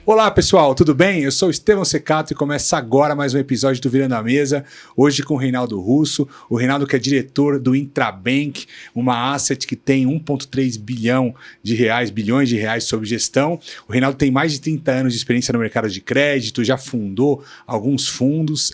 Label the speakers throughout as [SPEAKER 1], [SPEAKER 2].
[SPEAKER 1] Olá pessoal, tudo bem? Eu sou o Estevão Secato e começa agora mais um episódio do Virando a Mesa, hoje com o Reinaldo Russo, o Reinaldo que é diretor do Intrabank, uma asset que tem 1,3 bilhões de reais sob gestão. O Reinaldo tem mais de 30 anos de experiência no mercado de crédito, já fundou alguns fundos,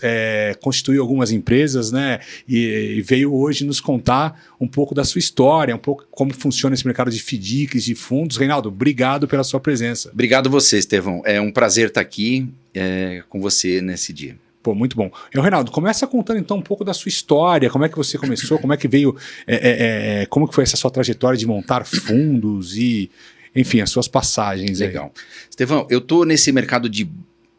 [SPEAKER 1] constituiu algumas empresas, né? E veio hoje nos contar um pouco da sua história, um pouco como funciona esse mercado de FDICs, de fundos. Reinaldo, obrigado pela sua presença.
[SPEAKER 2] Obrigado você, Estevão. É um prazer estar aqui com você nesse dia.
[SPEAKER 1] Pô, muito bom. Reinaldo, começa contando então um pouco da sua história, como é que você começou, como é que veio, como que foi essa sua trajetória de montar fundos e, enfim, as suas passagens.
[SPEAKER 2] Legal. Estevão, eu estou nesse mercado de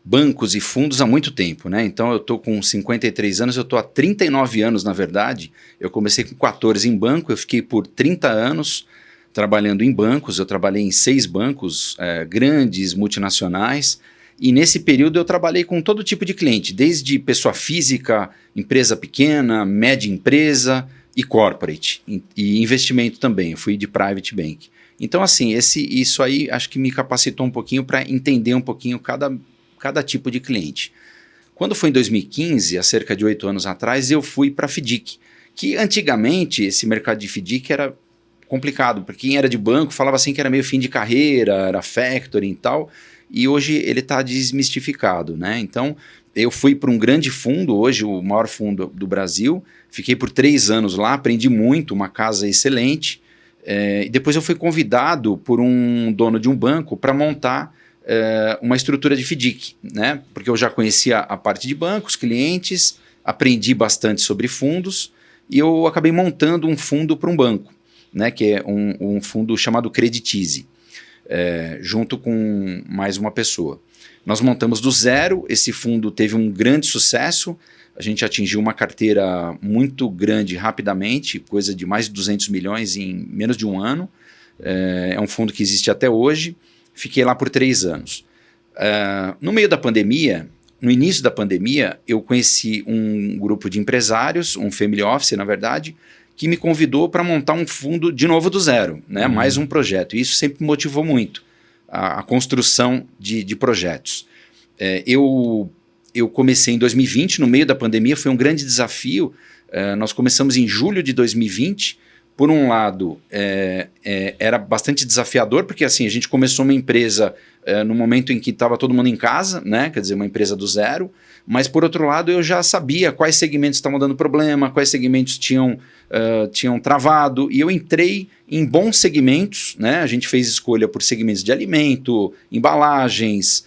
[SPEAKER 2] bancos e fundos há muito tempo, né? Então eu estou com 53 anos, eu estou há 39 anos, na verdade. Eu comecei com 14 em banco, eu fiquei por 30 anos trabalhando em bancos, eu trabalhei em 6 bancos grandes, multinacionais, e nesse período eu trabalhei com todo tipo de cliente, desde pessoa física, empresa pequena, média empresa e corporate, e investimento também, eu fui de private bank. Então assim, isso aí acho que me capacitou um pouquinho para entender um pouquinho cada tipo de cliente. Quando foi em 2015, há cerca de 8 anos atrás, eu fui para a FDIC, que antigamente esse mercado de FDIC era complicado, porque quem era de banco falava assim que era meio fim de carreira, era factoring e tal, e hoje ele está desmistificado, né? Então eu fui para um grande fundo, hoje o maior fundo do Brasil, fiquei por 3 anos lá, aprendi muito, uma casa excelente, e depois eu fui convidado por um dono de um banco para montar uma estrutura de FDIC, né? Porque eu já conhecia a parte de bancos, clientes, aprendi bastante sobre fundos, e eu acabei montando um fundo para um banco, né, que é um fundo chamado Creditize, junto com mais uma pessoa. Nós montamos do zero, esse fundo teve um grande sucesso, a gente atingiu uma carteira muito grande rapidamente, coisa de mais de 200 milhões em menos de um ano, é um fundo que existe até hoje, fiquei lá por 3 anos. No meio da pandemia, no início da pandemia, eu conheci um grupo de empresários, um family office na verdade, que me convidou para montar um fundo de novo do zero, né? Mais um projeto. E isso sempre me motivou muito, a construção de projetos. Eu comecei em 2020, no meio da pandemia, foi um grande desafio. Nós começamos em julho de 2020. Por um lado, era bastante desafiador, porque assim, a gente começou uma empresa no momento em que estava todo mundo em casa, né? Quer dizer, uma empresa do zero. Mas, por outro lado, eu já sabia quais segmentos estavam dando problema, quais segmentos tinham travado, e eu entrei em bons segmentos, né? A gente fez escolha por segmentos de alimento, embalagens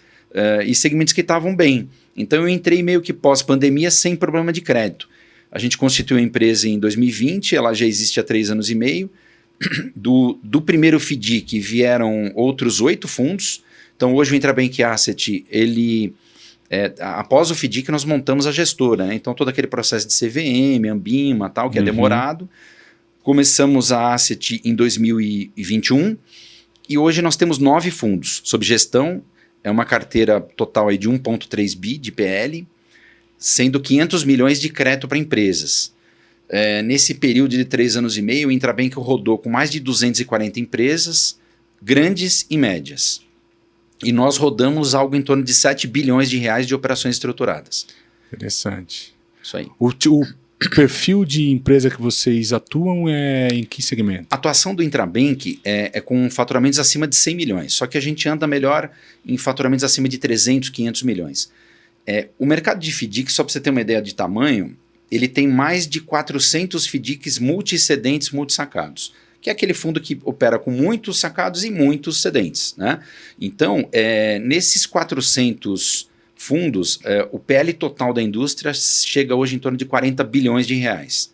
[SPEAKER 2] e segmentos que estavam bem. Então, eu entrei meio que pós-pandemia sem problema de crédito. A gente constituiu a empresa em 2020, ela já existe há 3 anos e meio. Do primeiro FDIC vieram outros 8 fundos. Então, hoje o Intrabank Asset, ele... após o FDIC nós montamos a gestora, né? Então todo aquele processo de CVM, Ambima, tal, que é demorado. Começamos a Asset em 2021 e hoje nós temos 9 fundos sob gestão, é uma carteira total aí de 1,3 bi de PL, sendo 500 milhões de crédito para empresas. Nesse período de 3 anos e meio, o Intrabank rodou com mais de 240 empresas, grandes e médias. E nós rodamos algo em torno de 7 bilhões de reais de operações estruturadas.
[SPEAKER 1] Interessante.
[SPEAKER 2] Isso aí.
[SPEAKER 1] O perfil de empresa que vocês atuam é em que segmento?
[SPEAKER 2] A atuação do Intrabank é com faturamentos acima de 100 milhões. Só que a gente anda melhor em faturamentos acima de 300, 500 milhões. O mercado de FDIC, só para você ter uma ideia de tamanho, ele tem mais de 400 FDICs multicedentes, multissacados, que é aquele fundo que opera com muitos sacados e muitos cedentes, né? Então, nesses 400 fundos, o PL total da indústria chega hoje em torno de 40 bilhões de reais.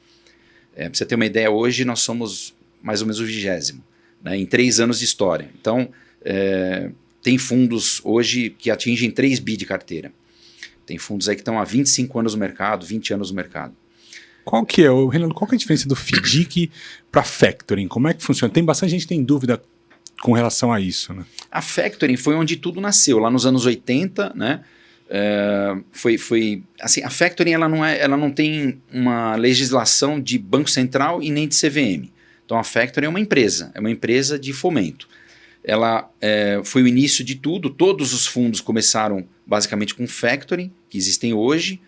[SPEAKER 2] Para você ter uma ideia, hoje nós somos mais ou menos o 20º, né, em 3 anos de história. Então, tem fundos hoje que atingem 3 bi de carteira. Tem fundos aí que estão há 25 anos no mercado, 20 anos no mercado.
[SPEAKER 1] Reinaldo, qual que é a diferença do FDIC para factoring? Como é que funciona? Tem bastante gente que tem dúvida com relação a isso, né?
[SPEAKER 2] A factoring foi onde tudo nasceu, lá nos anos 80, né? Assim, a factoring ela não tem uma legislação de Banco Central e nem de CVM. Então a factoring é uma empresa de fomento. ela foi o início de tudo. Todos os fundos começaram basicamente com factoring, que existem hoje.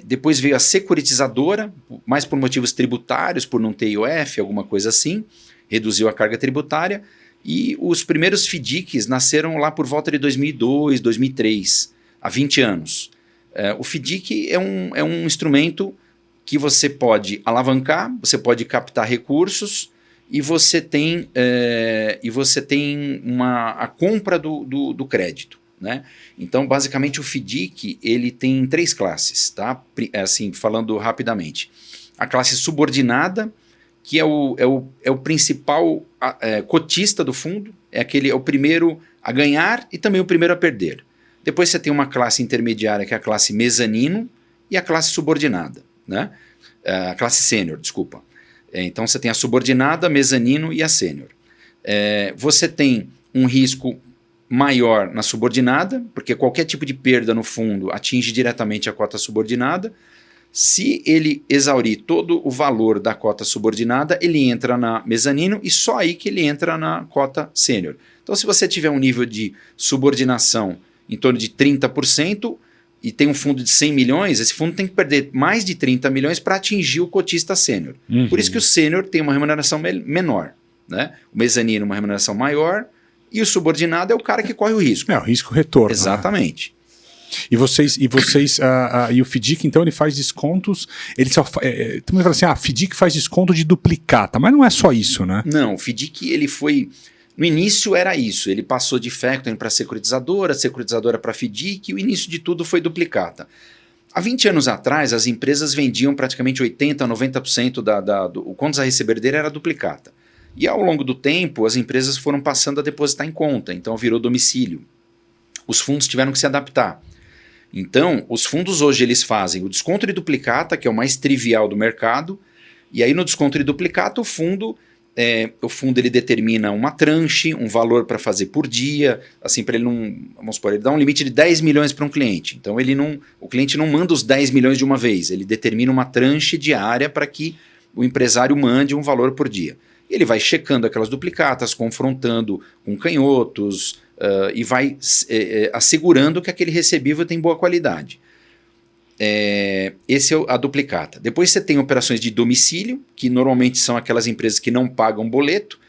[SPEAKER 2] Depois veio a securitizadora, mais por motivos tributários, por não ter IOF, alguma coisa assim, reduziu a carga tributária. E os primeiros FDICs nasceram lá por volta de 2002, 2003, há 20 anos. O FDIC é um instrumento que você pode alavancar, você pode captar recursos e você tem a compra do crédito, né? Então, basicamente, o FDIC ele tem 3 classes, tá? Assim, falando rapidamente. A classe subordinada, que é o principal cotista do fundo, é o primeiro a ganhar e também o primeiro a perder. Depois você tem uma classe intermediária, que é a classe mezanino, e a classe subordinada, né? A classe sênior, desculpa. Então você tem a subordinada, mezanino e a sênior. Você tem um risco maior na subordinada, porque qualquer tipo de perda no fundo atinge diretamente a cota subordinada. Se ele exaurir todo o valor da cota subordinada, ele entra na mezanino e só aí que ele entra na cota sênior. Então, se você tiver um nível de subordinação em torno de 30% e tem um fundo de 100 milhões, esse fundo tem que perder mais de 30 milhões para atingir o cotista sênior. Uhum. Por isso que o sênior tem uma remuneração menor, né? O mezanino uma remuneração maior e o subordinado é o cara que corre o risco.
[SPEAKER 1] O risco-retorno.
[SPEAKER 2] Exatamente.
[SPEAKER 1] Né? E e o FDIC, então, ele faz descontos, ele só também fala assim, FDIC faz desconto de duplicata, mas não é só isso, né?
[SPEAKER 2] Não, o FDIC, ele foi, no início era isso, ele passou de factoring para securitizadora para FDIC, e o início de tudo foi duplicata. Há 20 anos atrás, as empresas vendiam praticamente 80%, 90% o contas a receber dele era duplicata. E ao longo do tempo, as empresas foram passando a depositar em conta, então virou domicílio. Os fundos tiveram que se adaptar. Então, os fundos hoje eles fazem o desconto de duplicata, que é o mais trivial do mercado, e aí no desconto de duplicata o fundo ele determina uma tranche, um valor para fazer por dia, assim, para ele não, vamos supor, ele dá um limite de 10 milhões para um cliente. Então o cliente não manda os 10 milhões de uma vez, ele determina uma tranche diária para que o empresário mande um valor por dia. Ele vai checando aquelas duplicatas, confrontando com canhotos, e vai assegurando que aquele recebível tem boa qualidade. Esse é a duplicata. Depois você tem operações de domicílio, que normalmente são aquelas empresas que não pagam boleto,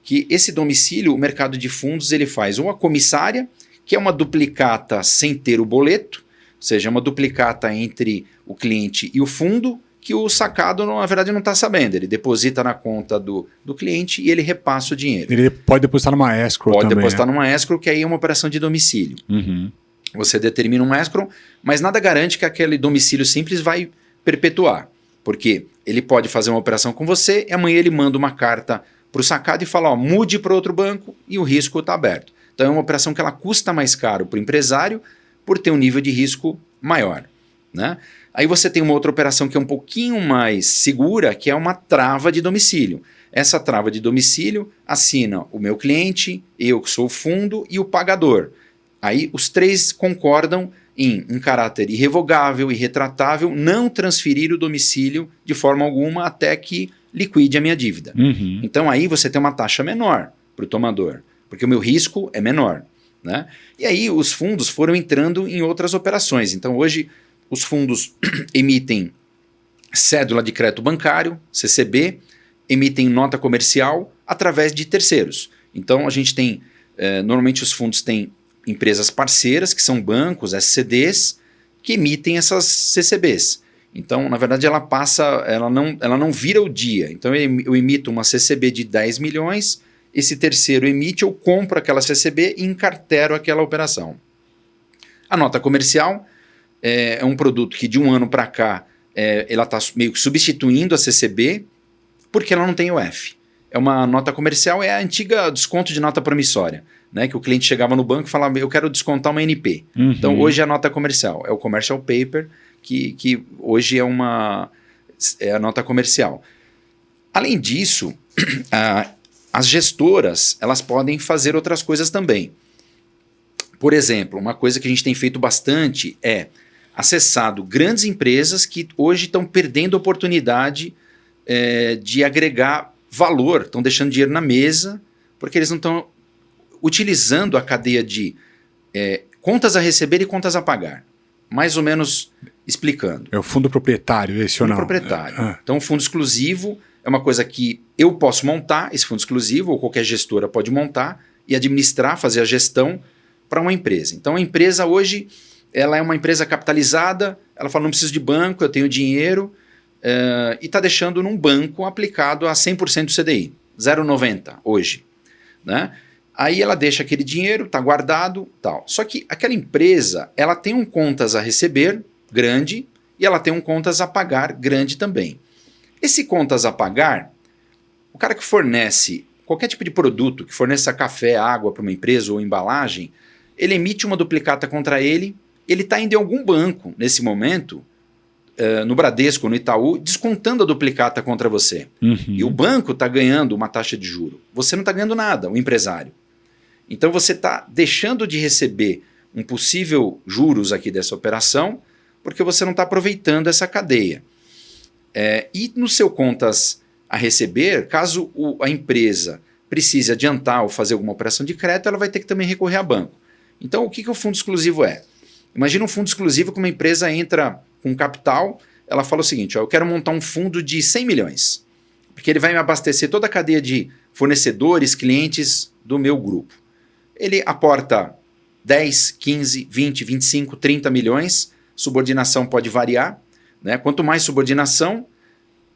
[SPEAKER 2] que esse domicílio, o mercado de fundos, ele faz uma comissária, que é uma duplicata sem ter o boleto, ou seja, uma duplicata entre o cliente e o fundo, que o sacado, na verdade, não está sabendo. Ele deposita na conta do cliente e ele repassa o dinheiro.
[SPEAKER 1] Ele pode depositar numa escrow também.
[SPEAKER 2] Pode depositar numa escrow, que aí é uma operação de domicílio.
[SPEAKER 1] Uhum.
[SPEAKER 2] Você determina um escrow, mas nada garante que aquele domicílio simples vai perpetuar. Porque ele pode fazer uma operação com você e amanhã ele manda uma carta para o sacado e fala, mude para outro banco e o risco está aberto. Então é uma operação que ela custa mais caro para o empresário por ter um nível de risco maior, né? Aí você tem uma outra operação que é um pouquinho mais segura, que é uma trava de domicílio. Essa trava de domicílio assina o meu cliente, eu que sou o fundo e o pagador. Aí os 3 concordam em caráter irrevogável, irretratável, não transferir o domicílio de forma alguma até que liquide a minha dívida.
[SPEAKER 1] Uhum.
[SPEAKER 2] Então aí você tem uma taxa menor para o tomador, porque o meu risco é menor, né? E aí os fundos foram entrando em outras operações. Então hoje os fundos emitem cédula de crédito bancário, CCB, emitem nota comercial através de terceiros. Então a gente tem, normalmente os fundos têm empresas parceiras, que são bancos, SCDs, que emitem essas CCBs. Então, na verdade, ela não vira o dia. Então eu emito uma CCB de 10 milhões, esse terceiro emite, eu compro aquela CCB e encartero aquela operação. A nota comercial é um produto que de um ano para cá ela está meio que substituindo a CCB porque ela não tem UF. É uma nota comercial, é a antiga desconto de nota promissória, né? Que o cliente chegava no banco e falava, eu quero descontar uma NP.
[SPEAKER 1] Uhum.
[SPEAKER 2] Então hoje é a nota comercial, é o commercial paper, que hoje é a nota comercial. Além disso, as gestoras elas podem fazer outras coisas também. Por exemplo, uma coisa que a gente tem feito bastante é acessado grandes empresas que hoje estão perdendo a oportunidade de agregar valor, estão deixando dinheiro na mesa, porque eles não estão utilizando a cadeia de contas a receber e contas a pagar. Mais ou menos explicando.
[SPEAKER 1] É o fundo proprietário esse ou não?
[SPEAKER 2] Fundo proprietário. Então, o fundo exclusivo é uma coisa que eu posso montar, esse fundo exclusivo, ou qualquer gestora pode montar e administrar, fazer a gestão para uma empresa. Então, a empresa hoje, ela é uma empresa capitalizada, ela fala, não preciso de banco, eu tenho dinheiro, e está deixando num banco aplicado a 100% do CDI, 0,90 hoje. Né? Aí ela deixa aquele dinheiro, está guardado, tal. Só que aquela empresa, ela tem um contas a receber grande e ela tem um contas a pagar grande também. Esse contas a pagar, o cara que fornece qualquer tipo de produto, que forneça café, água para uma empresa ou embalagem, ele emite uma duplicata contra ele está indo em algum banco nesse momento, no Bradesco, no Itaú, descontando a duplicata contra você. E o banco está ganhando uma taxa de juro. Você não está ganhando nada, o empresário. Então você está deixando de receber um possível juros aqui dessa operação, porque você não está aproveitando essa cadeia. E no seu contas a receber, caso a empresa precise adiantar ou fazer alguma operação de crédito, ela vai ter que também recorrer a banco. Então o que o fundo exclusivo é? Imagina um fundo exclusivo que uma empresa entra com capital, ela fala o seguinte, eu quero montar um fundo de 100 milhões, porque ele vai me abastecer toda a cadeia de fornecedores, clientes do meu grupo. Ele aporta 10, 15, 20, 25, 30 milhões, subordinação pode variar, né? Quanto mais subordinação,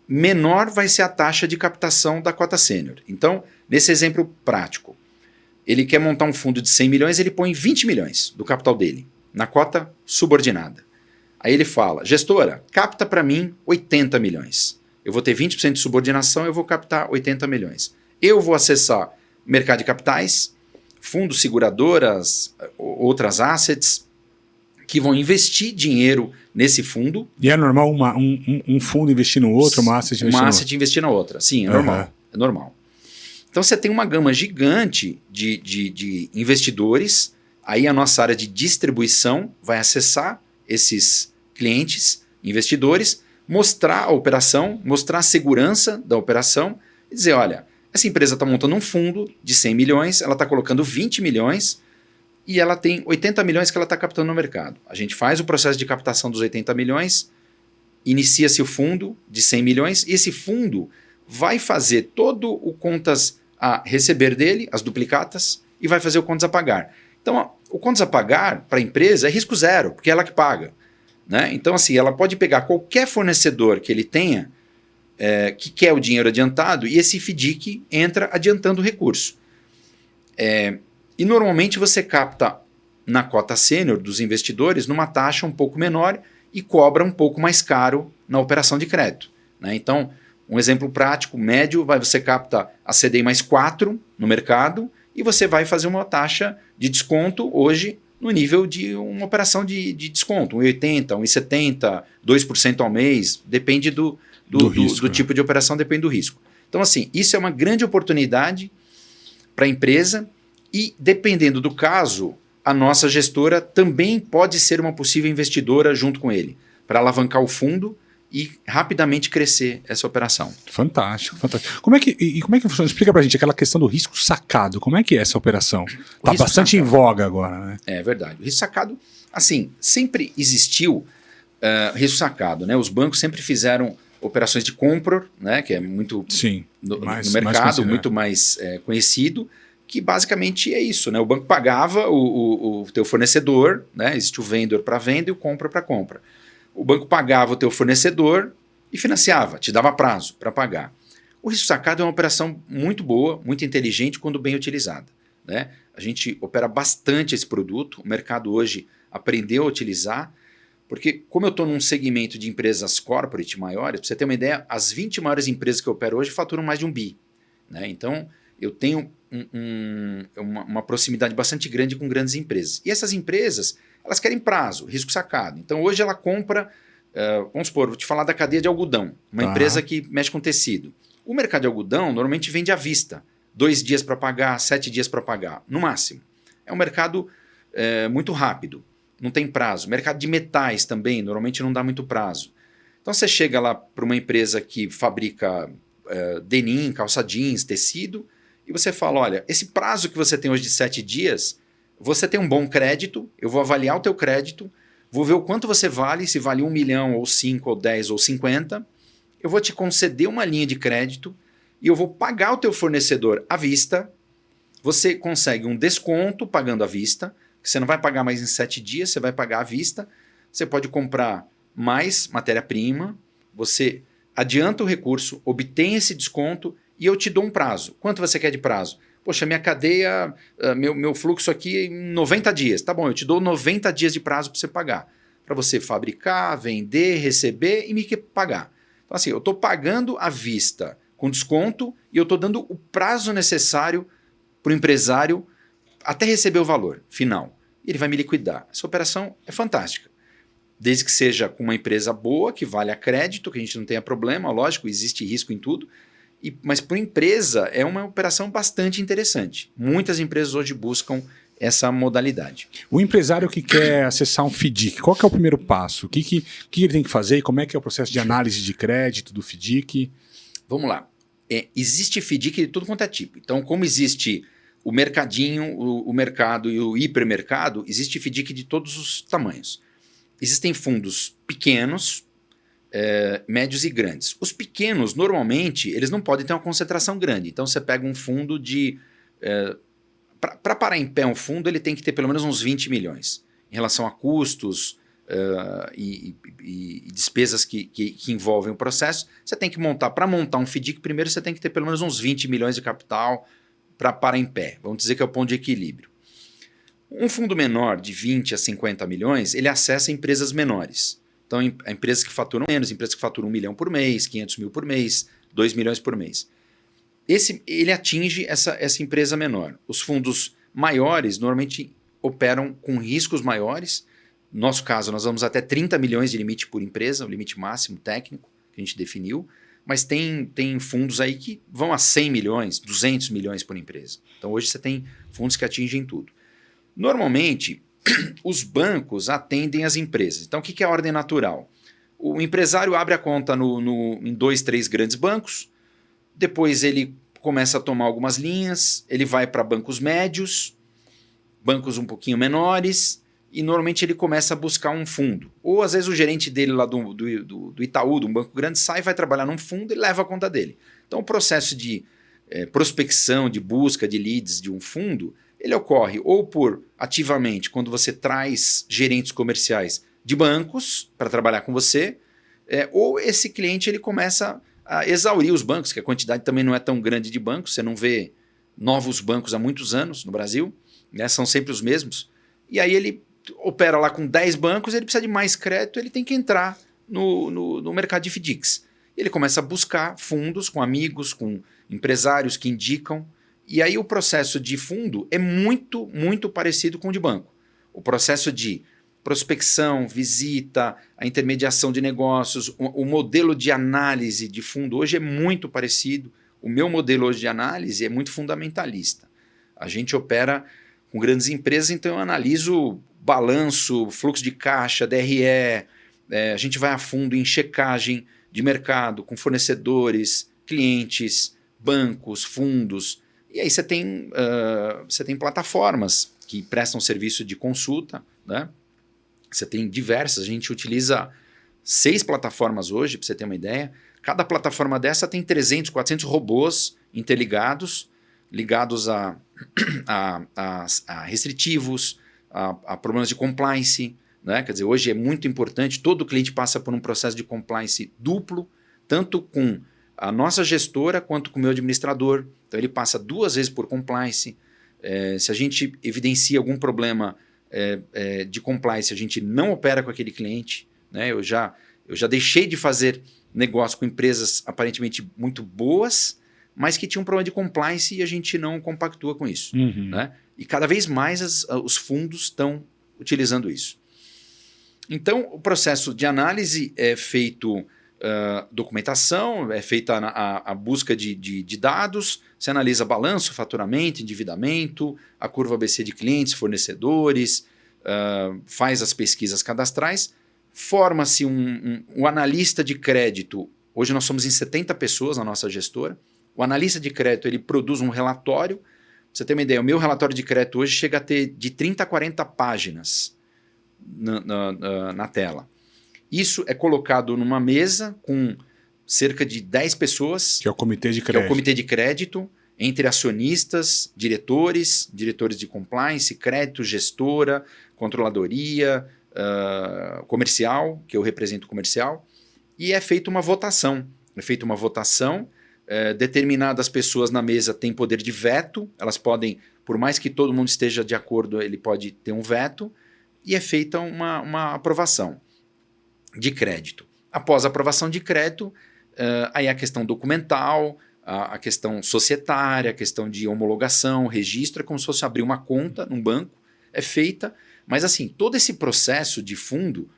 [SPEAKER 2] menor vai ser a taxa de captação da cota sênior. Então, nesse exemplo prático, ele quer montar um fundo de 100 milhões, ele põe 20 milhões do capital dele, na cota subordinada. Aí ele fala, gestora, capta para mim 80 milhões. Eu vou ter 20% de subordinação, eu vou captar 80 milhões. Eu vou acessar mercado de capitais, fundos, seguradoras, outras assets, que vão investir dinheiro nesse fundo.
[SPEAKER 1] E é normal um fundo investir no outro, uma asset investir no outro?
[SPEAKER 2] Uma asset investir na outra, sim, é normal. É normal. Então você tem uma gama gigante de investidores, aí a nossa área de distribuição vai acessar esses clientes, investidores, mostrar a operação, mostrar a segurança da operação e dizer, olha, essa empresa está montando um fundo de 100 milhões, ela está colocando 20 milhões e ela tem 80 milhões que ela está captando no mercado. A gente faz o processo de captação dos 80 milhões, inicia-se o fundo de 100 milhões e esse fundo vai fazer todo o contas a receber dele, as duplicatas, e vai fazer o contas a pagar. Então, o contas a pagar para a empresa é risco zero, porque é ela que paga. Né? Então, assim, ela pode pegar qualquer fornecedor que ele tenha, que quer o dinheiro adiantado, e esse FDIC entra adiantando o recurso. E normalmente você capta na cota sênior dos investidores numa taxa um pouco menor e cobra um pouco mais caro na operação de crédito. Né? Então, um exemplo prático, médio, você capta a CDI mais 4 no mercado e você vai fazer uma taxa de desconto hoje no nível de uma operação de desconto, 1,80, 1,70, 2% ao mês, depende do tipo de operação, depende do risco. Então, assim, isso é uma grande oportunidade para a empresa e, dependendo do caso, a nossa gestora também pode ser uma possível investidora junto com ele, para alavancar o fundo e rapidamente crescer essa operação.
[SPEAKER 1] Fantástico, fantástico. Como é que funciona? Explica pra gente aquela questão do risco sacado. Como é que é essa operação? Está bastante sacado em voga agora, né? É
[SPEAKER 2] verdade. O risco sacado, assim, sempre existiu risco sacado, né? Os bancos sempre fizeram operações de compra, né? Que é muito no mercado, muito mais conhecido, que basicamente é isso, né? O banco pagava o teu fornecedor, né? Existe o vendor para venda e o compra para compra. O banco pagava o teu fornecedor e financiava, te dava prazo para pagar. O risco sacado é uma operação muito boa, muito inteligente quando bem utilizada. Né? A gente opera bastante esse produto, o mercado hoje aprendeu a utilizar, porque como eu estou num segmento de empresas corporate maiores, para você ter uma ideia, as 20 maiores empresas que eu opero hoje faturam mais de 1 bi. Né? Então, eu tenho uma proximidade bastante grande com grandes empresas. E essas empresas, elas querem prazo, risco sacado. Então, hoje ela compra, vamos supor, vou te falar da cadeia de algodão, uma empresa que mexe com tecido. O mercado de algodão normalmente vende à vista, 2 dias para pagar, 7 dias para pagar, no máximo. É um mercado muito rápido, não tem prazo. Mercado de metais também, normalmente não dá muito prazo. Então, você chega lá para uma empresa que fabrica denim, calça jeans, tecido, e e você fala, olha, esse prazo que você tem hoje de 7 dias, você tem um bom crédito, eu vou avaliar o teu crédito, vou ver o quanto você vale, se vale 1 milhão, ou 5, ou 10, ou 50, eu vou te conceder uma linha de crédito e eu vou pagar o teu fornecedor à vista, você consegue um desconto pagando à vista, que você não vai pagar mais em 7 dias, você vai pagar à vista, você pode comprar mais matéria-prima, você adianta o recurso, obtém esse desconto e eu te dou um prazo. Quanto você quer de prazo? Poxa, minha cadeia, meu fluxo aqui é em 90 dias. Tá bom, eu te dou 90 dias de prazo para você pagar. Para você fabricar, vender, receber e me pagar. Então assim, eu estou pagando à vista com desconto e eu estou dando o prazo necessário para o empresário até receber o valor final. E ele vai me liquidar. Essa operação é fantástica. Desde que seja com uma empresa boa, que vale a crédito, que a gente não tenha problema, lógico, existe risco em tudo. Mas para uma empresa é uma operação bastante interessante. Muitas empresas hoje buscam essa modalidade.
[SPEAKER 1] O empresário que quer acessar um FDIC, qual que é o primeiro passo? O que ele tem que fazer e como é que é o processo de análise de crédito do FDIC?
[SPEAKER 2] Vamos lá. Existe FDIC de tudo quanto é tipo. Então, como existe o mercadinho, o mercado e o hipermercado, existe FDIC de todos os tamanhos. Existem fundos pequenos, médios e grandes. Os pequenos, normalmente, eles não podem ter uma concentração grande. Então, você pega um fundo de... Para parar em pé um fundo, ele tem que ter pelo menos uns 20 milhões. Em relação a custos e despesas que envolvem o processo, você tem que montar... Para montar um FDIC, primeiro você tem que ter pelo menos uns 20 milhões de capital para parar em pé. Vamos dizer que é o ponto de equilíbrio. Um fundo menor, de 20 a 50 milhões, ele acessa empresas menores. Então, empresas que faturam menos, empresas que faturam 1 milhão por mês, 500 mil por mês, 2 milhões por mês. Ele atinge essa empresa menor. Os fundos maiores normalmente operam com riscos maiores. No nosso caso, nós vamos até 30 milhões de limite por empresa, o limite máximo técnico que a gente definiu. Mas tem fundos aí que vão a 100 milhões, 200 milhões por empresa. Então, hoje você tem fundos que atingem tudo. Normalmente, os bancos atendem as empresas. Então, o que é a ordem natural? O empresário abre a conta em 2, 3 grandes bancos, depois ele começa a tomar algumas linhas, ele vai para bancos médios, bancos um pouquinho menores, e normalmente ele começa a buscar um fundo. Ou às vezes o gerente dele lá do Itaú, de um banco grande, sai, vai trabalhar num fundo e leva a conta dele. Então, o processo de prospecção, de busca de leads de um fundo, ele ocorre ou por ativamente, quando você traz gerentes comerciais de bancos para trabalhar com você, ou esse cliente ele começa a exaurir os bancos, que a quantidade também não é tão grande de bancos, você não vê novos bancos há muitos anos no Brasil, né, são sempre os mesmos, e aí ele opera lá com 10 bancos, ele precisa de mais crédito, ele tem que entrar no mercado de FDICs. Ele começa a buscar fundos com amigos, com empresários que indicam. E aí o processo de fundo é muito, muito parecido com o de banco. O processo de prospecção, visita, a intermediação de negócios, o modelo de análise de fundo hoje é muito parecido. O meu modelo hoje de análise é muito fundamentalista. A gente opera com grandes empresas, então eu analiso balanço, fluxo de caixa, DRE, a gente vai a fundo em checagem de mercado com fornecedores, clientes, bancos, fundos. E aí você tem plataformas que prestam serviço de consulta, né? Você tem diversas, a gente utiliza 6 plataformas hoje, para você ter uma ideia. Cada plataforma dessa tem 300, 400 robôs interligados, ligados a restritivos, a problemas de compliance, né? Quer dizer, hoje é muito importante, todo cliente passa por um processo de compliance duplo, tanto com a nossa gestora quanto com o meu administrador. Então ele passa 2 vezes por compliance. Se a gente evidencia algum problema de compliance, a gente não opera com aquele cliente, né? Eu já deixei de fazer negócio com empresas aparentemente muito boas, mas que tinham um problema de compliance e a gente não compactua com isso.
[SPEAKER 1] Uhum.
[SPEAKER 2] Né? E cada vez mais os fundos estão utilizando isso. Então, o processo de análise é feito documentação, é feita a busca de dados, se analisa balanço, faturamento, endividamento, a curva ABC de clientes, fornecedores, faz as pesquisas cadastrais, forma-se um analista de crédito. Hoje nós somos em 70 pessoas na nossa gestora. O analista de crédito ele produz um relatório. Pra você ter uma ideia, o meu relatório de crédito hoje chega a ter de 30 a 40 páginas na tela. Isso é colocado numa mesa com cerca de 10 pessoas.
[SPEAKER 1] Que é o comitê de crédito.
[SPEAKER 2] Que é o comitê de crédito, entre acionistas, diretores de compliance, crédito, gestora, controladoria, comercial, que eu represento o comercial, e é feita uma votação. Determinadas pessoas na mesa têm poder de veto, elas podem, por mais que todo mundo esteja de acordo, ele pode ter um veto, e é feita uma aprovação de crédito. Após a aprovação de crédito, aí a questão documental, a questão societária, a questão de homologação, registro, é como se fosse abrir uma conta num banco, é feita, mas assim, todo esse processo de fundo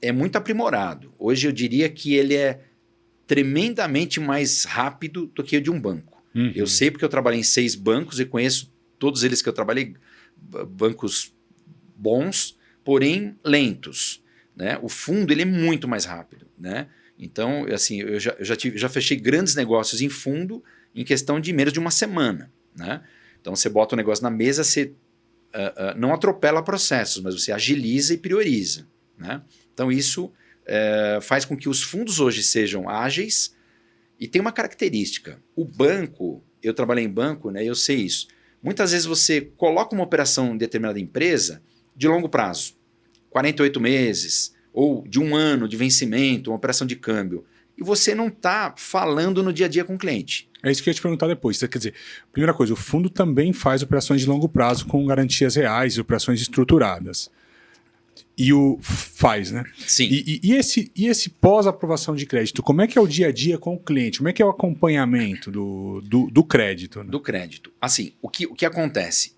[SPEAKER 2] é muito aprimorado. Hoje eu diria que ele é tremendamente mais rápido do que o de um banco.
[SPEAKER 1] Uhum.
[SPEAKER 2] Eu sei porque eu trabalhei em 6 bancos e conheço todos eles que eu trabalhei, bancos bons, porém lentos, né? O fundo ele é muito mais rápido, né? Então, assim, eu já fechei grandes negócios em fundo em questão de menos de uma semana, né? Então, você bota o negócio na mesa, você não atropela processos, mas você agiliza e prioriza, né? Então, isso faz com que os fundos hoje sejam ágeis e tem uma característica. O banco, eu trabalhei em banco, né? Eu sei isso. Muitas vezes você coloca uma operação em determinada empresa de longo prazo, 48 meses, ou de 1 ano de vencimento, uma operação de câmbio, e você não está falando no dia a dia com o cliente.
[SPEAKER 1] É isso que eu ia te perguntar depois. Quer dizer, primeira coisa, o fundo também faz operações de longo prazo com garantias reais e operações estruturadas. E faz, né?
[SPEAKER 2] Sim.
[SPEAKER 1] E esse pós-aprovação de crédito, como é que é o dia a dia com o cliente? Como é que é o acompanhamento do crédito? Né?
[SPEAKER 2] Do crédito. Assim, o que acontece?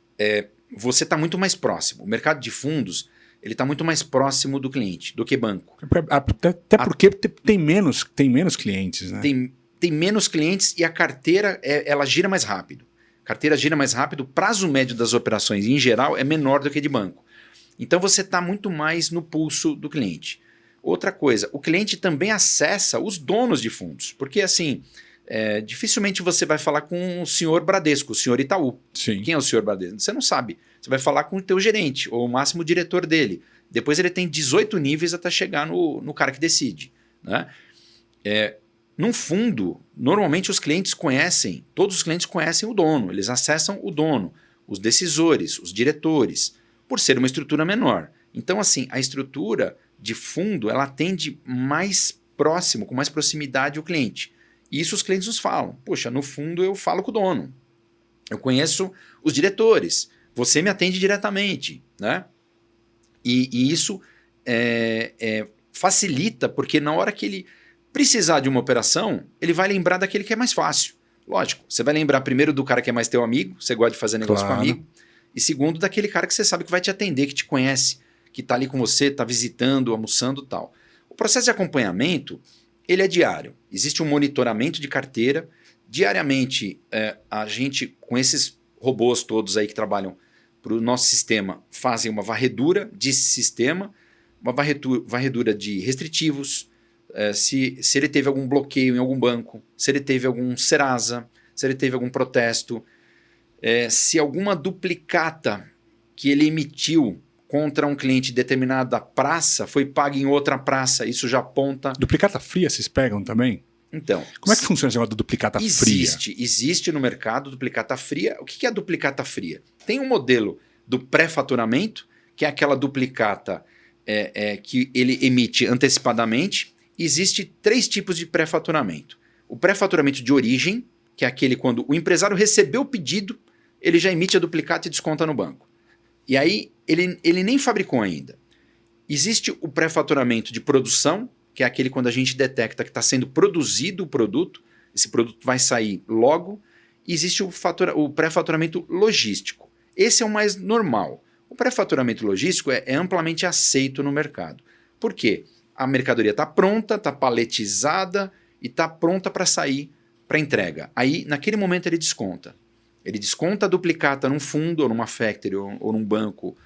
[SPEAKER 2] Você está muito mais próximo. O mercado de fundos ele está muito mais próximo do cliente do que banco.
[SPEAKER 1] Até porque tem menos clientes, né?
[SPEAKER 2] Tem menos clientes e a carteira ela gira mais rápido. A carteira gira mais rápido, o prazo médio das operações, em geral, é menor do que de banco. Então você está muito mais no pulso do cliente. Outra coisa, o cliente também acessa os donos de fundos, porque assim, dificilmente você vai falar com o senhor Bradesco, o senhor Itaú.
[SPEAKER 1] Sim.
[SPEAKER 2] Quem é o senhor Bradesco? Você não sabe. Você vai falar com o teu gerente, ou o máximo diretor dele. Depois ele tem 18 níveis até chegar no cara que decide. Né? Num fundo, normalmente os clientes conhecem, todos os clientes conhecem o dono, eles acessam o dono, os decisores, os diretores, por ser uma estrutura menor. Então, assim, a estrutura de fundo, ela atende mais próximo, com mais proximidade ao cliente. E isso os clientes nos falam. Poxa, no fundo eu falo com o dono. Eu conheço os diretores. Você me atende diretamente, né? E isso facilita, porque na hora que ele precisar de uma operação, ele vai lembrar daquele que é mais fácil. Lógico, você vai lembrar primeiro do cara que é mais teu amigo, você gosta de fazer negócio com amigo, e segundo, daquele cara que você sabe que vai te atender, que te conhece, que está ali com você, está visitando, almoçando e tal. O processo de acompanhamento, ele é diário. Existe um monitoramento de carteira. Diariamente, a gente, com esses robôs todos aí que trabalham para o nosso sistema, fazem uma varredura de sistema, uma varredura de restritivos, se ele teve algum bloqueio em algum banco, se ele teve algum Serasa, se ele teve algum protesto, se alguma duplicata que ele emitiu contra um cliente de determinada praça foi paga em outra praça, isso já aponta...
[SPEAKER 1] Duplicata fria vocês pegam também?
[SPEAKER 2] Então...
[SPEAKER 1] Como é que funciona esse negócio da duplicata fria?
[SPEAKER 2] Existe no mercado duplicata fria. O que é a duplicata fria? Tem um modelo do pré-faturamento, que é aquela duplicata que ele emite antecipadamente. Existe 3 tipos de pré-faturamento. O pré-faturamento de origem, que é aquele quando o empresário recebeu o pedido, ele já emite a duplicata e desconta no banco. E aí ele nem fabricou ainda. Existe o pré-faturamento de produção, que é aquele quando a gente detecta que está sendo produzido o produto, esse produto vai sair logo. E existe o pré-faturamento logístico. Esse é o mais normal. O pré-faturamento logístico é amplamente aceito no mercado. Por quê? A mercadoria está pronta, está paletizada e está pronta para sair para entrega. Aí, naquele momento, ele desconta. Ele desconta a duplicata num fundo, ou numa factory, ou num banco,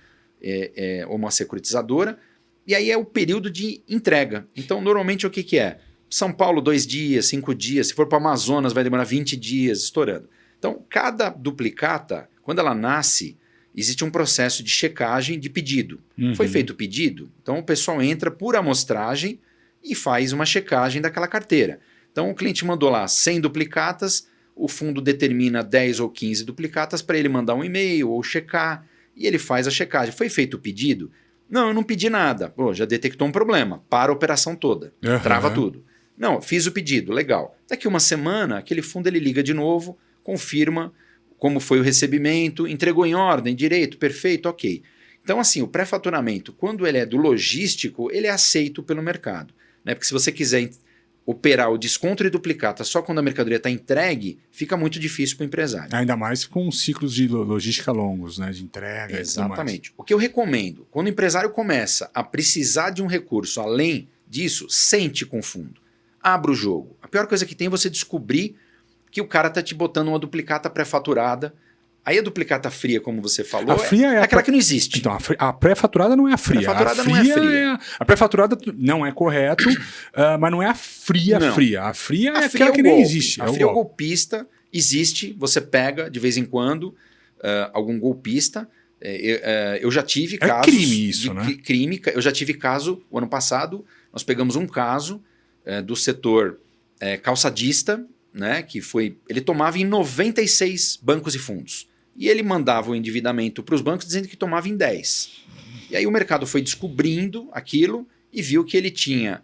[SPEAKER 2] ou uma securitizadora, e aí é o período de entrega. Então, normalmente, o que é? São Paulo, 2 dias, 5 dias. Se for para o Amazonas, vai demorar 20 dias, estourando. Então, cada duplicata, quando ela nasce, existe um processo de checagem de pedido. Foi feito o pedido, então o pessoal entra por amostragem e faz uma checagem daquela carteira. Então, o cliente mandou lá 100 duplicatas, o fundo determina 10 ou 15 duplicatas para ele mandar um e-mail ou checar, e ele faz a checagem. Foi feito o pedido? Não, eu não pedi nada. Pô, já detectou um problema. Para a operação toda. Trava tudo. Não, fiz o pedido, legal. Daqui uma semana, aquele fundo ele liga de novo, confirma como foi o recebimento, entregou em ordem, direito, perfeito, ok. Então, assim, o pré-faturamento, quando ele é do logístico, ele é aceito pelo mercado. Né? Porque se você quiser operar o desconto de duplicata só quando a mercadoria está entregue, fica muito difícil para o empresário.
[SPEAKER 1] Ainda mais com ciclos de logística longos, né? De entrega.
[SPEAKER 2] Exatamente. O que eu recomendo, quando o empresário começa a precisar de um recurso além disso, sente com o fundo. Abra o jogo. A pior coisa que tem é você descobrir que o cara está te botando uma duplicata pré-faturada. Aí a duplicata fria, como você falou,
[SPEAKER 1] a fria é
[SPEAKER 2] aquela que não existe.
[SPEAKER 1] Então, a pré-faturada não é a fria. A pré-faturada não é correto, mas não é a fria fria. A fria é aquela que nem existe.
[SPEAKER 2] A fria é o golpista, existe, você pega de vez em quando algum golpista. Eu já tive casos...
[SPEAKER 1] É crime isso, né?
[SPEAKER 2] Crime. Eu já tive caso, o ano passado, nós pegamos um caso do setor calçadista, né, que foi... Ele tomava em 96 bancos e fundos. E ele mandava o endividamento para os bancos dizendo que tomava em 10. E aí o mercado foi descobrindo aquilo e viu que ele tinha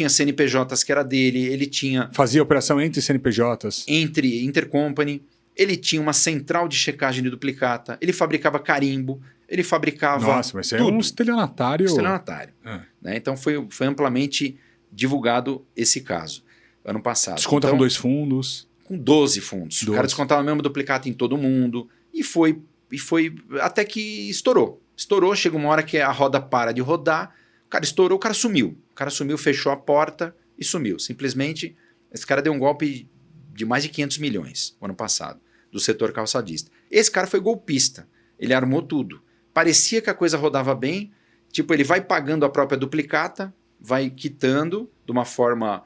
[SPEAKER 2] CNPJs que era dele, ele tinha...
[SPEAKER 1] Fazia operação entre CNPJs.
[SPEAKER 2] Entre intercompany, ele tinha uma central de checagem de duplicata, ele fabricava carimbo, ele fabricava...
[SPEAKER 1] Nossa, mas isso é um estelionatário...
[SPEAKER 2] Estelionatário. Né? Então foi amplamente divulgado esse caso, ano passado.
[SPEAKER 1] Desconta
[SPEAKER 2] então,
[SPEAKER 1] com 2 fundos.
[SPEAKER 2] Com 12 fundos. 12. O cara descontava a mesma duplicata em todo mundo. E foi até que estourou. Estourou, chega uma hora que a roda para de rodar, o cara estourou, o cara sumiu. O cara sumiu, fechou a porta e sumiu. Simplesmente, esse cara deu um golpe de mais de 500 milhões no ano passado, do setor calçadista. Esse cara foi golpista. Ele armou tudo. Parecia que a coisa rodava bem, tipo, ele vai pagando a própria duplicata, vai quitando de uma forma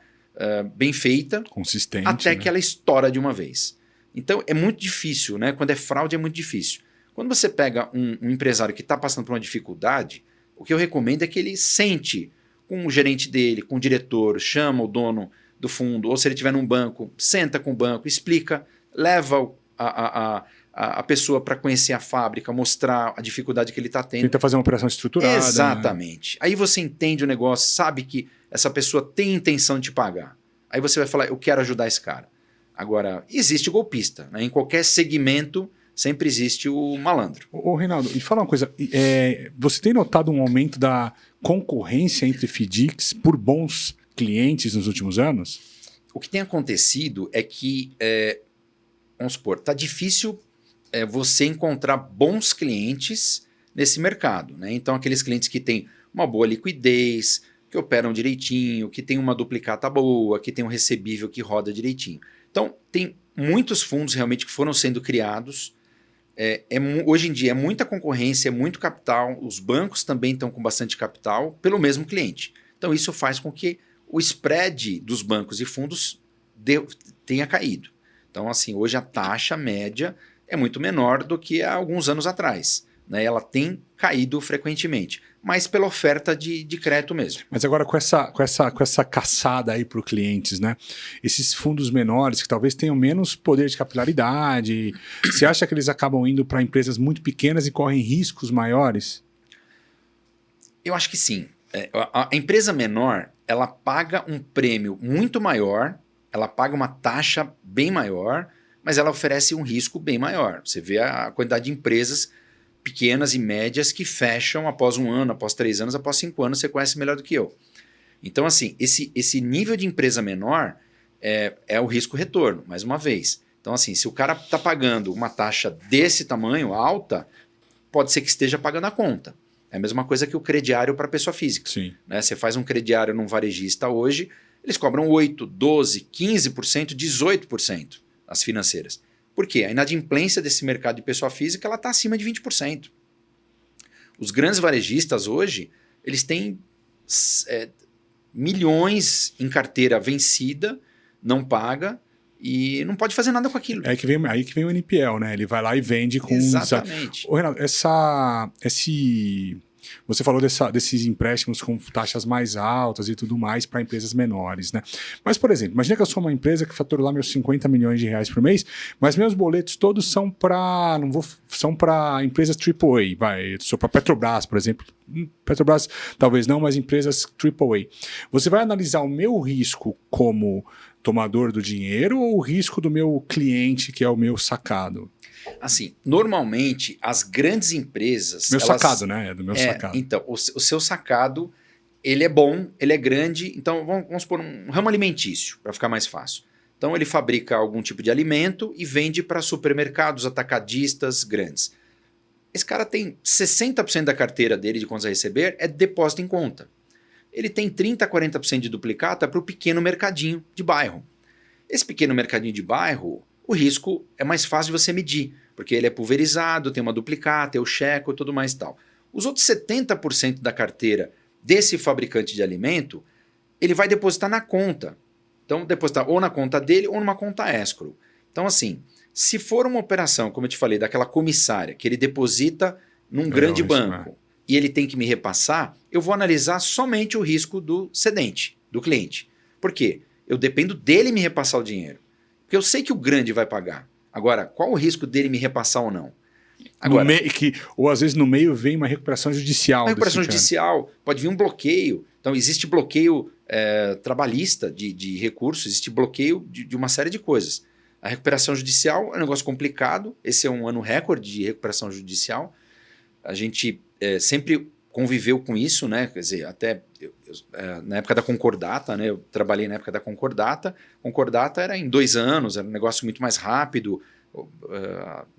[SPEAKER 2] bem feita,
[SPEAKER 1] consistente,
[SPEAKER 2] até
[SPEAKER 1] né?
[SPEAKER 2] que ela estoura de uma vez. Então é muito difícil, né? Quando é fraude é muito difícil. Quando você pega um empresário que está passando por uma dificuldade, o que eu recomendo é que ele sente com o gerente dele, com o diretor, chama o dono do fundo, ou se ele estiver num banco, senta com o banco, explica, leva a pessoa para conhecer a fábrica, mostrar a dificuldade que ele está tendo.
[SPEAKER 1] Tenta fazer uma operação estruturada.
[SPEAKER 2] Exatamente. Né? Aí você entende o negócio, sabe que essa pessoa tem intenção de te pagar. Aí você vai falar, eu quero ajudar esse cara. Agora, existe golpista. Né? Em qualquer segmento, sempre existe o malandro.
[SPEAKER 1] Ô Reinaldo, e fala uma coisa. Você tem notado um aumento da concorrência entre FDICs por bons clientes nos últimos anos?
[SPEAKER 2] O que tem acontecido é que, vamos supor, está difícil você encontrar bons clientes nesse mercado. Né? Então, aqueles clientes que têm uma boa liquidez, que operam direitinho, que tem uma duplicata boa, que tem um recebível que roda direitinho. Então, tem muitos fundos realmente que foram sendo criados. Hoje em dia é muita concorrência, é muito capital, os bancos também estão com bastante capital pelo mesmo cliente. Então, isso faz com que o spread dos bancos e fundos tenha caído. Então, assim, hoje a taxa média é muito menor do que há alguns anos atrás. Né? Ela tem caído frequentemente, mas pela oferta de crédito mesmo.
[SPEAKER 1] Mas agora com essa caçada aí para os clientes, né? Esses fundos menores que talvez tenham menos poder de capilaridade, você acha que eles acabam indo para empresas muito pequenas e correm riscos maiores?
[SPEAKER 2] Eu acho que sim. A empresa menor, ela paga um prêmio muito maior, ela paga uma taxa bem maior, mas ela oferece um risco bem maior. Você vê a quantidade de empresas pequenas e médias que fecham após 1 ano, após 3 anos, após 5 anos, você conhece melhor do que eu. Então, assim, esse nível de empresa menor é o risco-retorno, mais uma vez. Então, assim, se o cara está pagando uma taxa desse tamanho, alta, pode ser que esteja pagando a conta. É a mesma coisa que o crediário para pessoa física.
[SPEAKER 1] Sim.
[SPEAKER 2] Né? Você faz um crediário num varejista hoje, eles cobram 8%, 12%, 15%, 18% as financeiras. Por quê? A inadimplência desse mercado de pessoa física está acima de 20%. Os grandes varejistas hoje, eles têm milhões em carteira vencida, não paga e não pode fazer nada com aquilo.
[SPEAKER 1] É aí que vem o NPL, né? Ele vai lá e vende com...
[SPEAKER 2] Exatamente.
[SPEAKER 1] Ô, Renato, você falou desses empréstimos com taxas mais altas e tudo mais para empresas menores, né? Mas, por exemplo, imagina que eu sou uma empresa que fatura lá meus 50 milhões de reais por mês, mas meus boletos todos são para empresas AAA, sou para Petrobras, por exemplo. Petrobras talvez não, mas empresas AAA. Você vai analisar o meu risco como tomador do dinheiro ou o risco do meu cliente, que é o meu sacado?
[SPEAKER 2] Assim, normalmente as grandes empresas...
[SPEAKER 1] Sacado, né? É do meu sacado.
[SPEAKER 2] Então, o seu sacado, ele é bom, ele é grande. Então, vamos supor um ramo alimentício, para ficar mais fácil. Então, ele fabrica algum tipo de alimento e vende para supermercados, atacadistas grandes. Esse cara tem 60% da carteira dele de contas a receber é depósito em conta. Ele tem 30%, 40% de duplicata para o pequeno mercadinho de bairro. Esse pequeno mercadinho de bairro... o risco é mais fácil de você medir, porque ele é pulverizado, tem uma duplicata, é o cheque e tudo mais e tal. Os outros 70% da carteira desse fabricante de alimento, ele vai depositar na conta. Então, depositar ou na conta dele ou numa conta escrow. Então, assim, se for uma operação, como eu te falei, daquela comissária, que ele deposita num grande banco e ele tem que me repassar, eu vou analisar somente o risco do cedente, do cliente. Por quê? Eu dependo dele me repassar o dinheiro. Porque eu sei que o grande vai pagar. Agora, qual o risco dele me repassar ou não? Agora,
[SPEAKER 1] ou às vezes no meio vem uma recuperação judicial.
[SPEAKER 2] Uma recuperação judicial, pode vir um bloqueio. Então, existe bloqueio trabalhista de recursos, existe bloqueio de uma série de coisas. A recuperação judicial é um negócio complicado. Esse é um ano recorde de recuperação judicial. A gente sempre conviveu com isso, né? Quer dizer, até na época da Concordata, né? Eu trabalhei na época da Concordata. Concordata era em 2 anos, era um negócio muito mais rápido.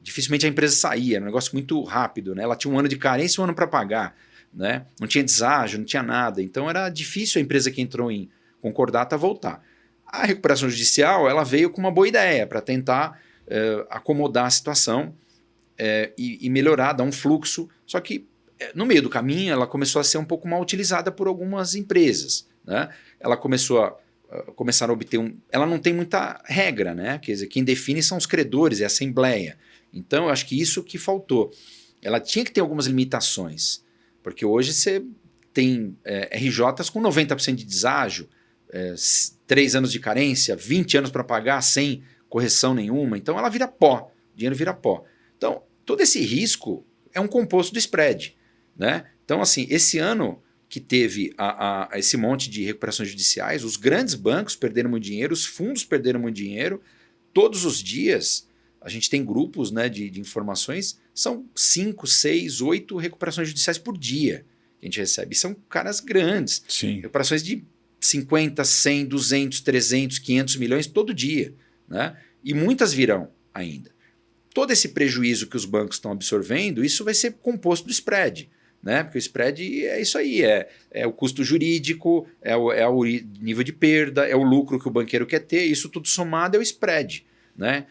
[SPEAKER 2] Dificilmente a empresa saía, era um negócio muito rápido, né? Ela tinha um ano de carência e um ano para pagar, né? Não tinha deságio, não tinha nada. Então era difícil a empresa que entrou em Concordata voltar. A recuperação judicial ela veio com uma boa ideia para tentar acomodar a situação e melhorar, dar um fluxo. Só que no meio do caminho, ela começou a ser um pouco mal utilizada por algumas empresas, né? Ela começaram a obter ela não tem muita regra, né? Quer dizer, quem define são os credores, é a assembleia. Então, eu acho que isso que faltou. Ela tinha que ter algumas limitações, porque hoje você tem RJs com 90% de deságio, 3 anos de carência, 20 anos para pagar sem correção nenhuma. Então, ela vira pó, o dinheiro vira pó. Então, todo esse risco é um composto do spread. Né? Então, assim, esse ano que teve esse monte de recuperações judiciais, os grandes bancos perderam muito dinheiro, os fundos perderam muito dinheiro. Todos os dias, a gente tem grupos, né, de informações, são 5, 6, 8 recuperações judiciais por dia que a gente recebe. São caras grandes.
[SPEAKER 1] Sim.
[SPEAKER 2] Recuperações de 50, 100, 200, 300, 500 milhões todo dia. Né? E muitas virão ainda. Todo esse prejuízo que os bancos estão absorvendo, isso vai ser composto do spread. Né? Porque o spread é isso aí, é o custo jurídico, é o nível de perda, é o lucro que o banqueiro quer ter, isso tudo somado é o spread. Né?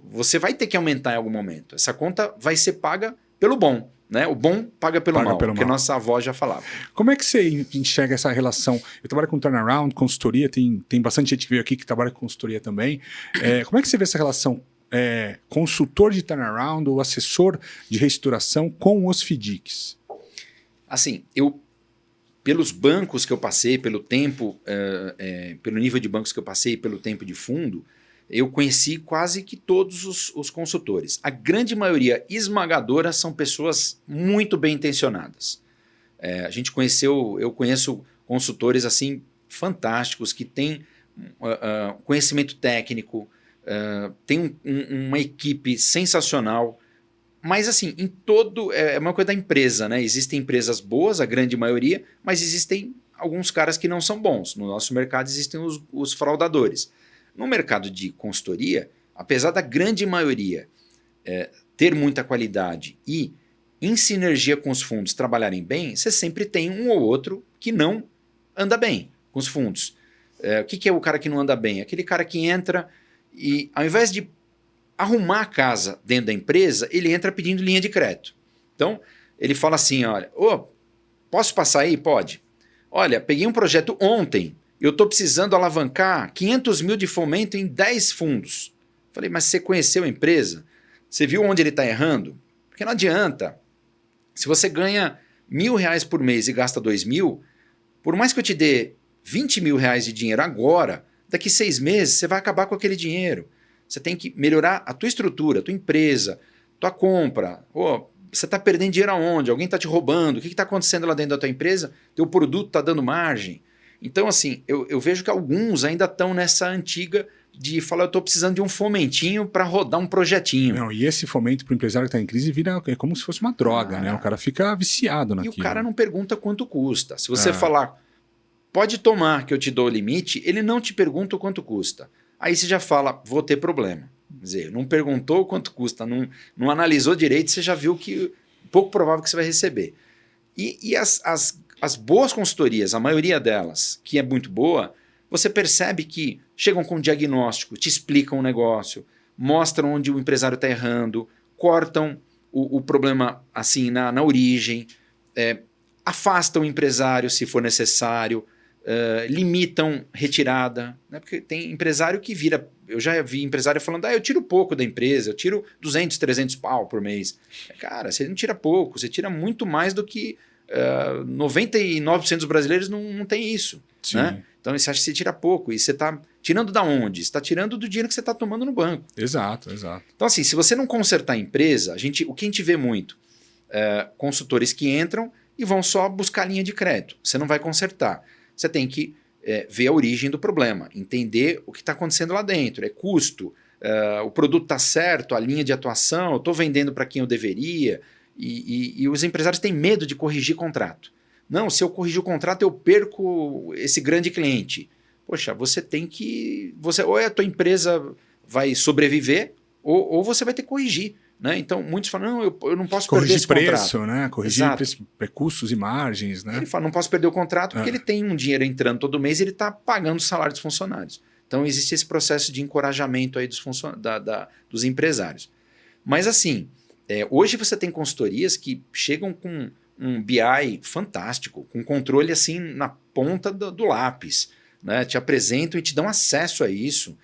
[SPEAKER 2] Você vai ter que aumentar em algum momento. Essa conta vai ser paga pelo bom. Né? O bom paga pelo mal, porque nossa avó já falava.
[SPEAKER 1] Como é que você enxerga essa relação? Eu trabalho com turnaround, consultoria, tem bastante gente que veio aqui que trabalha com consultoria também. Como é que você vê essa relação consultor de turnaround ou assessor de reestruturação com os FDICs?
[SPEAKER 2] Assim, pelos bancos que eu passei, pelo tempo, pelo nível de bancos que eu passei, pelo tempo de fundo, eu conheci quase que todos os consultores. A grande maioria esmagadora são pessoas muito bem intencionadas. Eu conheço consultores assim fantásticos que têm conhecimento técnico, tem uma equipe sensacional. Mas assim, é uma coisa da empresa, né? Existem empresas boas, a grande maioria, mas existem alguns caras que não são bons. No nosso mercado existem os fraudadores. No mercado de consultoria, apesar da grande maioria ter muita qualidade e em sinergia com os fundos trabalharem bem, você sempre tem um ou outro que não anda bem com os fundos. O que é o cara que não anda bem? Aquele cara que entra e ao invés de arrumar a casa dentro da empresa, ele entra pedindo linha de crédito. Então, ele fala assim, olha, posso passar aí? Pode. Olha, peguei um projeto ontem, eu estou precisando alavancar 500 mil de fomento em 10 fundos. Falei, mas você conheceu a empresa? Você viu onde ele está errando? Porque não adianta. Se você ganha R$1.000 por mês e gasta 2.000, por mais que eu te dê 20 mil reais de dinheiro agora, daqui 6 meses você vai acabar com aquele dinheiro. Você tem que melhorar a tua estrutura, a tua empresa, tua compra. Você está perdendo dinheiro aonde? Alguém está te roubando? O que está acontecendo lá dentro da tua empresa? Teu produto está dando margem. Então, assim, eu vejo que alguns ainda estão nessa antiga de falar, eu estou precisando de um fomentinho para rodar um projetinho.
[SPEAKER 1] Não, e esse fomento para o empresário que está em crise vira como se fosse uma droga, né? O cara fica viciado naquilo.
[SPEAKER 2] E o cara não pergunta quanto custa. Se você falar, pode tomar que eu te dou o limite, ele não te pergunta o quanto custa. Aí você já fala, vou ter problema. Quer dizer, não perguntou quanto custa, não analisou direito, você já viu que pouco provável que você vai receber. E as boas consultorias, a maioria delas, que é muito boa, você percebe que chegam com um diagnóstico, te explicam o negócio, mostram onde o empresário está errando, cortam o problema assim na origem, afastam o empresário se for necessário, limitam retirada, né? Porque tem empresário que vira... Eu já vi empresário falando, eu tiro pouco da empresa, eu tiro 200, 300 pau por mês. Cara, você não tira pouco, você tira muito mais do que 99% dos brasileiros não tem isso. Né? Então você acha que você tira pouco, e você está tirando da onde? Você está tirando do dinheiro que você está tomando no banco.
[SPEAKER 1] Exato.
[SPEAKER 2] Então assim, se você não consertar a empresa, o que a gente vê muito? Consultores que entram e vão só buscar linha de crédito. Você não vai consertar. Você tem que ver a origem do problema, entender o que está acontecendo lá dentro. É custo, o produto está certo, a linha de atuação, eu estou vendendo para quem eu deveria, e os empresários têm medo de corrigir contrato. Não, se eu corrigir o contrato, eu perco esse grande cliente. Poxa, você tem que... ou a tua empresa vai sobreviver, ou você vai ter que corrigir. Né? Então, muitos falam, não, eu não posso perder esse
[SPEAKER 1] preço,
[SPEAKER 2] contrato.
[SPEAKER 1] Né? Corrigir preço, custos e margens. Né?
[SPEAKER 2] Ele fala, não posso perder o contrato porque ele tem um dinheiro entrando todo mês e ele está pagando o salário dos funcionários. Então, existe esse processo de encorajamento aí dos empresários. Mas, assim, hoje você tem consultorias que chegam com um BI fantástico, com controle assim na ponta do lápis. Né? Te apresentam e te dão acesso a isso.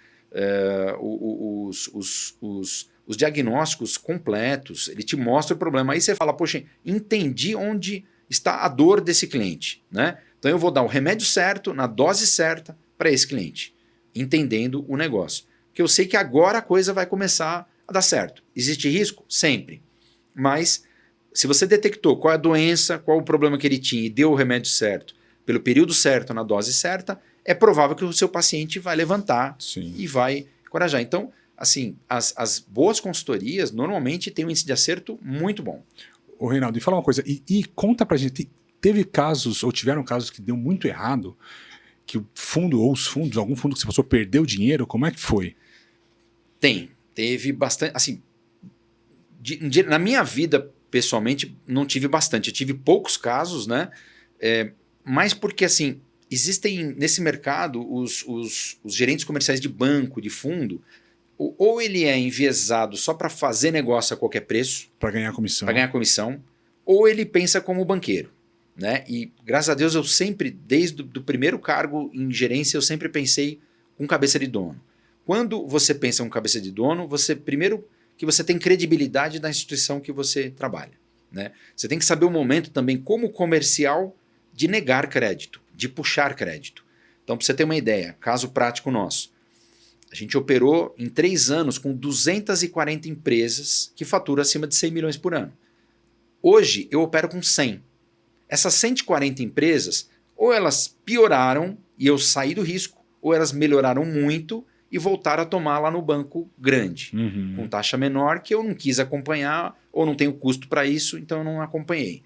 [SPEAKER 2] Os diagnósticos completos, ele te mostra o problema. Aí você fala, poxa, entendi onde está a dor desse cliente. Né? Então eu vou dar o remédio certo, na dose certa, para esse cliente, entendendo o negócio. Porque eu sei que agora a coisa vai começar a dar certo. Existe risco? Sempre. Mas se você detectou qual é a doença, qual é o problema que ele tinha e deu o remédio certo, pelo período certo, na dose certa, é provável que o seu paciente vai levantar e vai encorajar. Então, assim, as boas consultorias normalmente têm um índice de acerto muito bom.
[SPEAKER 1] Ô Reinaldo, e fala uma coisa, e conta pra gente, teve casos, ou tiveram casos que deu muito errado, que o fundo ou os fundos, algum fundo que você passou, perdeu dinheiro, como é que foi?
[SPEAKER 2] Teve bastante, assim, na minha vida, pessoalmente, não tive bastante, eu tive poucos casos, né, mas porque, assim, existem nesse mercado os gerentes comerciais de banco, de fundo, ou ele é enviesado só para fazer negócio a qualquer preço.
[SPEAKER 1] Para ganhar comissão.
[SPEAKER 2] Ou ele pensa como banqueiro. Né? E graças a Deus eu sempre, desde o primeiro cargo em gerência, eu sempre pensei com cabeça de dono. Quando você pensa com cabeça de dono, primeiro que você tem credibilidade na instituição que você trabalha. Né? Você tem que saber o momento também como comercial de negar crédito, de puxar crédito. Então, para você ter uma ideia, caso prático nosso, a gente operou em 3 anos com 240 empresas que faturam acima de 100 milhões por ano. Hoje eu opero com 100. Essas 140 empresas, ou elas pioraram e eu saí do risco, ou elas melhoraram muito e voltaram a tomar lá no banco grande, com taxa menor que eu não quis acompanhar ou não tenho custo para isso, então eu não acompanhei.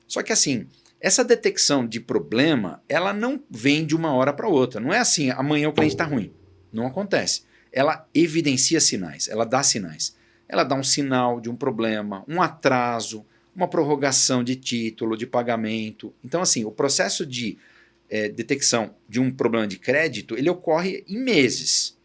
[SPEAKER 2] Só que assim, essa detecção de problema, ela não vem de uma hora para outra. Não é assim, amanhã o cliente está ruim. Não acontece. Ela evidencia sinais, ela dá sinais. Ela dá um sinal de um problema, um atraso, uma prorrogação de título, de pagamento. Então, assim, o processo de detecção de um problema de crédito, ele ocorre em meses.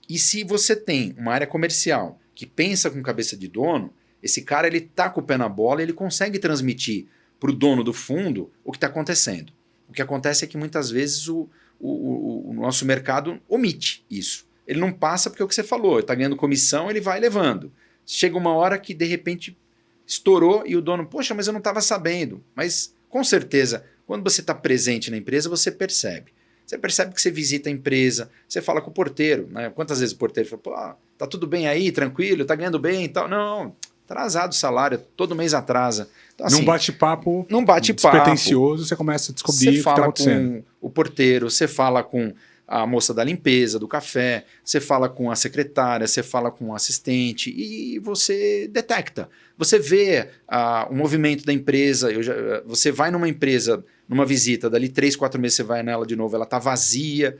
[SPEAKER 2] E se você tem uma área comercial que pensa com cabeça de dono, esse cara ele está com o pé na bola e ele consegue transmitir para o dono do fundo o que está acontecendo. O que acontece é que muitas vezes o nosso mercado omite isso. Ele não passa porque é o que você falou, está ganhando comissão, ele vai levando. Chega uma hora que de repente estourou e o dono, poxa, mas eu não estava sabendo. Mas com certeza, quando você está presente na empresa, você percebe. Você percebe que você visita a empresa, você fala com o porteiro, né? Quantas vezes o porteiro fala, pô, tá tudo bem aí, tranquilo, tá ganhando bem e tal. Não, atrasado o salário, todo mês atrasa. Então, assim,
[SPEAKER 1] num bate-papo despretensioso, você começa a descobrir o que está acontecendo.
[SPEAKER 2] Você fala com o porteiro, você fala com a moça da limpeza, do café, você fala com a secretária, você fala com o assistente e você detecta. Você vê o movimento da empresa, você vai numa empresa, numa visita, dali 3, 4 meses você vai nela de novo, ela está vazia,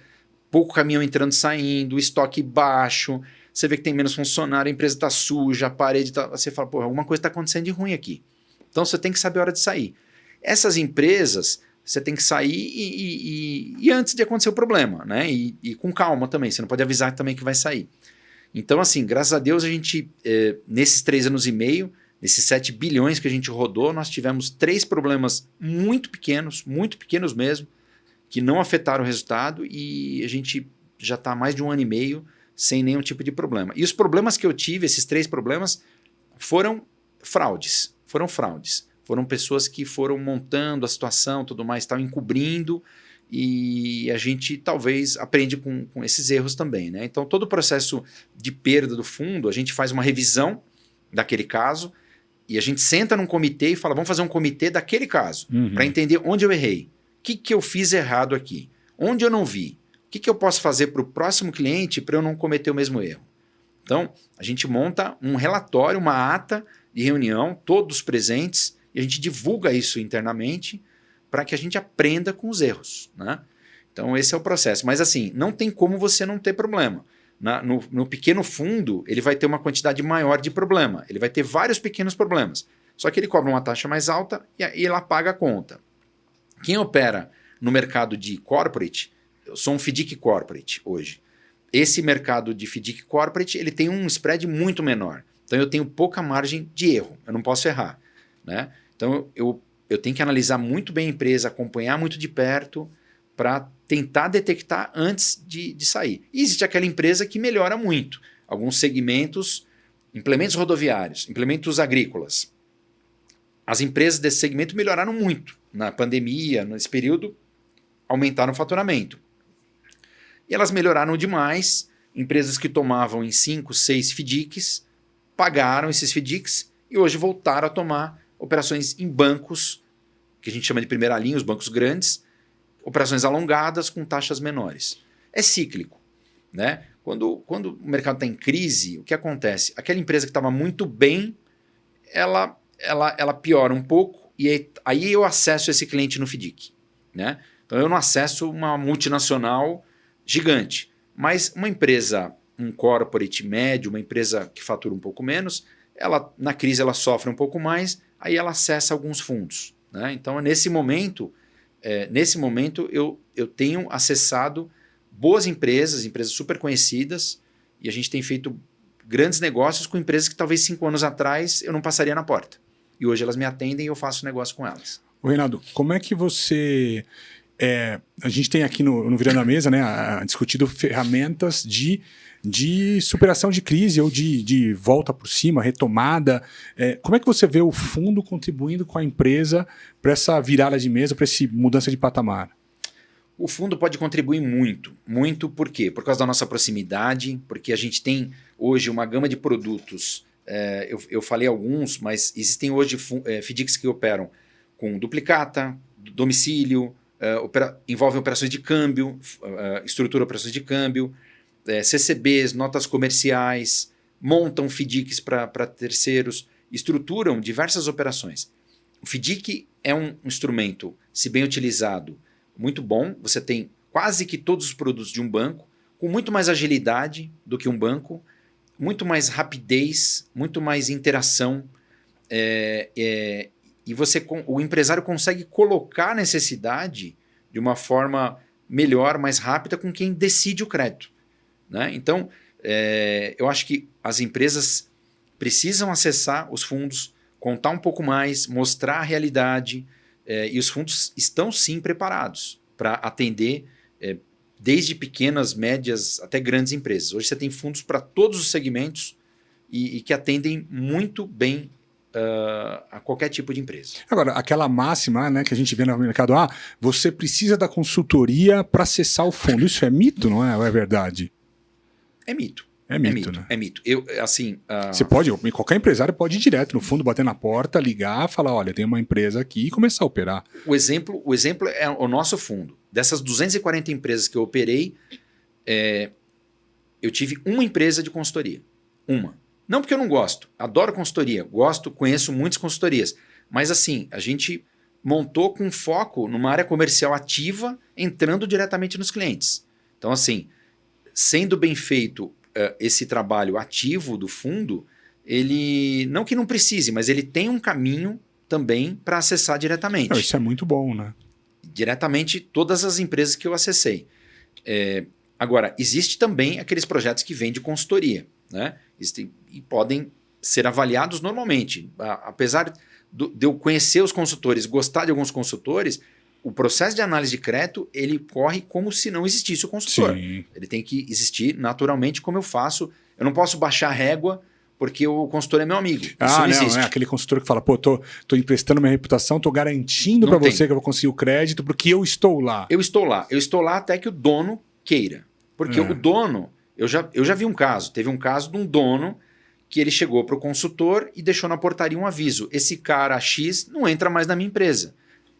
[SPEAKER 2] pouco caminhão entrando e saindo, estoque baixo, você vê que tem menos funcionário, a empresa está suja, a parede está... Você fala, pô, alguma coisa está acontecendo de ruim aqui. Então você tem que saber a hora de sair. Essas empresas... Você tem que sair e antes de acontecer o problema, né? E com calma também, você não pode avisar também que vai sair. Então, assim, graças a Deus, a gente, nesses 3 anos e meio, nesses 7 bilhões que a gente rodou, nós tivemos 3 problemas muito pequenos mesmo, que não afetaram o resultado e a gente já está há mais de 1 ano e meio sem nenhum tipo de problema. E os problemas que eu tive, esses 3 problemas, foram fraudes. Foram pessoas que foram montando a situação, tudo mais, estavam encobrindo e a gente talvez aprende com esses erros também, né? Então, todo o processo de perda do fundo, a gente faz uma revisão daquele caso e a gente senta num comitê e fala, vamos fazer um comitê daquele caso para entender onde eu errei, o que eu fiz errado aqui, onde eu não vi, o que eu posso fazer para o próximo cliente para eu não cometer o mesmo erro. Então, a gente monta um relatório, uma ata de reunião, todos presentes, e a gente divulga isso internamente para que a gente aprenda com os erros, né? Então esse é o processo. Mas assim, não tem como você não ter problema. No pequeno fundo, ele vai ter uma quantidade maior de problema. Ele vai ter vários pequenos problemas. Só que ele cobra uma taxa mais alta e ela paga a conta. Quem opera no mercado de corporate, eu sou um FDIC corporate hoje. Esse mercado de FDIC corporate, ele tem um spread muito menor. Então eu tenho pouca margem de erro. Eu não posso errar, né? Então, eu tenho que analisar muito bem a empresa, acompanhar muito de perto para tentar detectar antes de sair. E existe aquela empresa que melhora muito. Alguns segmentos, implementos rodoviários, implementos agrícolas. As empresas desse segmento melhoraram muito. Na pandemia, nesse período, aumentaram o faturamento. E elas melhoraram demais. Empresas que tomavam em 5, 6 FDICs, pagaram esses FDICs e hoje voltaram a tomar operações em bancos, que a gente chama de primeira linha, os bancos grandes, operações alongadas com taxas menores. É cíclico, né? Quando o mercado está em crise, o que acontece? Aquela empresa que estava muito bem, ela piora um pouco e aí eu acesso esse cliente no FDIC, né? Então eu não acesso uma multinacional gigante, mas uma empresa, um corporate médio, uma empresa que fatura um pouco menos, na crise ela sofre um pouco mais, aí ela acessa alguns fundos, né? Então, nesse momento eu tenho acessado boas empresas super conhecidas, e a gente tem feito grandes negócios com empresas que talvez 5 anos atrás eu não passaria na porta. E hoje elas me atendem e eu faço negócio com elas.
[SPEAKER 1] Ô, Reinaldo, como é que você... a gente tem aqui no Virando a Mesa, né, discutido ferramentas de superação de crise ou de volta por cima, retomada. Como é que você vê o fundo contribuindo com a empresa para essa virada de mesa, para essa mudança de patamar?
[SPEAKER 2] O fundo pode contribuir muito. Muito por quê? Por causa da nossa proximidade, porque a gente tem hoje uma gama de produtos. Eu falei alguns, mas existem hoje FDICs que operam com duplicata, domicílio, envolvem operações de câmbio, estrutura operações de câmbio, CCBs, notas comerciais, montam FDICs para terceiros, estruturam diversas operações. O FDIC é um instrumento, se bem utilizado, muito bom. Você tem quase que todos os produtos de um banco, com muito mais agilidade do que um banco, muito mais rapidez, muito mais interação, e o empresário consegue colocar a necessidade de uma forma melhor, mais rápida, com quem decide o crédito, né? Então, eu acho que as empresas precisam acessar os fundos, contar um pouco mais, mostrar a realidade, e os fundos estão sim preparados para atender desde pequenas, médias até grandes empresas. Hoje você tem fundos para todos os segmentos e que atendem muito bem a qualquer tipo de empresa.
[SPEAKER 1] Agora, aquela máxima, né, que a gente vê no mercado, você precisa da consultoria para acessar o fundo. Isso é mito, não é? Ou é verdade?
[SPEAKER 2] É mito.
[SPEAKER 1] É mito, né?
[SPEAKER 2] É mito.
[SPEAKER 1] Você pode, qualquer empresário pode ir direto no fundo, bater na porta, ligar, falar, olha, tem uma empresa aqui e começar a operar.
[SPEAKER 2] O exemplo é o nosso fundo. Dessas 240 empresas que eu operei, eu tive uma empresa de consultoria. Uma. Não porque eu não gosto. Adoro consultoria. Gosto, conheço muitas consultorias. Mas assim, a gente montou com foco numa área comercial ativa, entrando diretamente nos clientes. Então assim, sendo bem feito esse trabalho ativo do fundo, ele, não que não precise, mas ele tem um caminho também para acessar diretamente.
[SPEAKER 1] Isso é muito bom, né?
[SPEAKER 2] Diretamente todas as empresas que eu acessei. Agora, existe também aqueles projetos que vêm de consultoria, né? E podem ser avaliados normalmente. Apesar de eu conhecer os consultores, gostar de alguns consultores, o processo de análise de crédito, ele corre como se não existisse o consultor.
[SPEAKER 1] Sim.
[SPEAKER 2] Ele tem que existir naturalmente como eu faço. Eu não posso baixar a régua porque o consultor é meu amigo. Isso não existe.
[SPEAKER 1] É aquele consultor que fala, pô, tô emprestando minha reputação, tô garantindo para você que eu vou conseguir o crédito porque eu estou lá.
[SPEAKER 2] Eu estou lá até que o dono queira. Porque o dono, eu já vi um caso, teve um caso de um dono que ele chegou para o consultor e deixou na portaria um aviso. Esse cara X não entra mais na minha empresa.